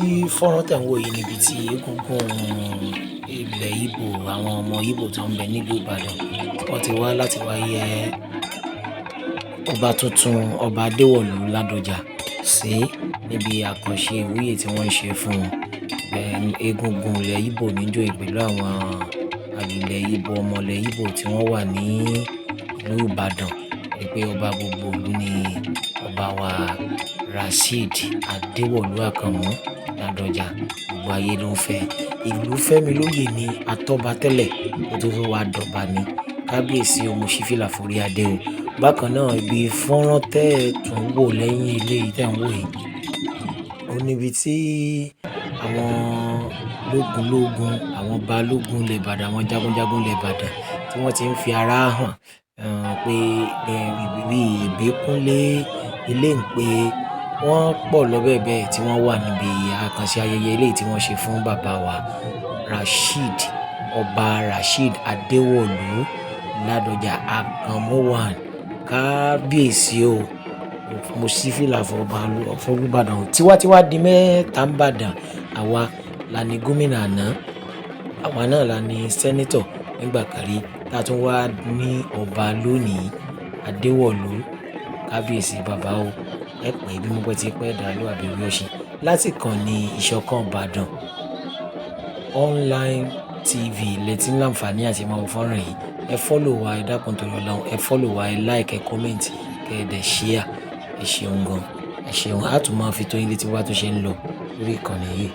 tí fọ́nrán tẹ̀ ń wò yìí níbi tí egungun ilẹ̀ Ìgbò àwọn ọmọ Ìgbò tó ń bẹ nílùú Ìbàdàn wọ́n ti wá láti wá yẹ ọba tuntun ọba Adéwọ̀lú Ládọjà sí níbi àkànṣe ìwúyè tí wọ́n ń ṣe fún wọn. Egungun ilẹ̀ Ìgbò níjó pẹ̀lú àwọn ilẹ̀ Ìgbò ọmọ ilẹ̀ Ìgbò tí wọ́n wà ní ìlú Ìbàdàn pé ọba gbogbo ìlú ni ọba wa Rasheed Adéwọ̀lú Àkànmú Ládọjà. Gbogbo ayé ló ń fẹ́. Ìlú fẹ́mi lóyè ni atọ́ba tẹ́lẹ̀ kó tó wá dọ̀ba ni. Kábíyèsí o, mo ṣí fìlà forí adé o. Bákan náà ibi fọ́nrán tẹ́ ẹ̀ tún wò lẹ́yìn ilé yìí tẹ́ ń wò yìí ó níbi tí àwọn lógúnlógún àwọn balógun ilẹ̀ Ìbàdàn àwọn jagunjagun ilẹ̀ Ìbàdàn tí wọ́n ti ń fi ara hàn pé bí Ìbíkúnlé Iléǹpé wọ́n pọ̀ lọ bẹ́ẹ̀ bẹ́ẹ̀ tí wọ́n wà níbi àkànṣe ayẹyẹ eléyìí tí wọ́n ṣe fún bàbá wa Rasheed ọba Rasheed Adéwọ̀lú Ládọjà Àkànmú one. Kábíyèsí o, mo ṣí fìlà fún Olúbàdàn o. Tiwa di mẹ́ta ń bàdàn. Àwa la ní gómìnà àná, àwa náà la ní sẹ́nítọ̀ nígbà kan rí, tá a tún wá ní ọba lónìí Adéwọ̀lú. Kábíyèsí bàbá o, ẹ pẹ́ bí mo pẹ́ ti pẹ́ dàlú àbẹ̀wò ọ̀sìn láti kàn ní ìṣọ̀kan Ìbàdàn online TV lẹ́tí láǹfààní àti máa wo fọ́nrán yìí. Ẹ follow wa, ẹ dákun torí Ọlọ́run, ẹ follow wa, ẹ like, ẹ comment, kẹ́ ẹ dẹ̀ share. Ẹ ṣeun gan, ẹ ṣeun. A tún máa fi tó yín létí wá tó ṣe ń lọ lórí ìkànnì yìí.